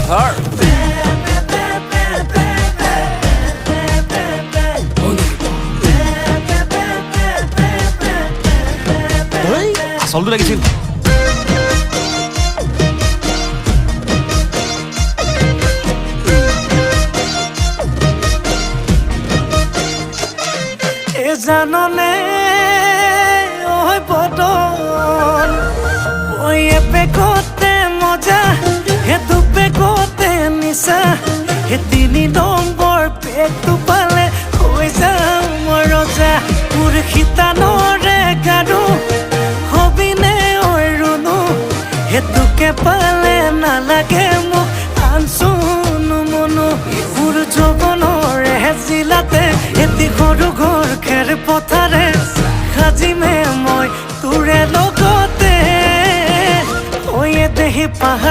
ধর আচলটো লাগিছিল জাননে ওই বদন ওই এপে কোতে মজা হে দুপে কোতে নিশা হে 3 নম্বৰ পেটটো পালে হৈ যাম মই ৰজা মোৰ খিতানৰে গাৰু হবিনে ঐ ৰুনু হেতুকে পালে নালাগে মোক আনচুনো মনো মোৰ যৌৱনৰে জিলাতে এটি সৰু ঘৰ খেৰ পথাৰে সাজিমে মই তোৰে লগতে ঐ দেহি পাহাৰ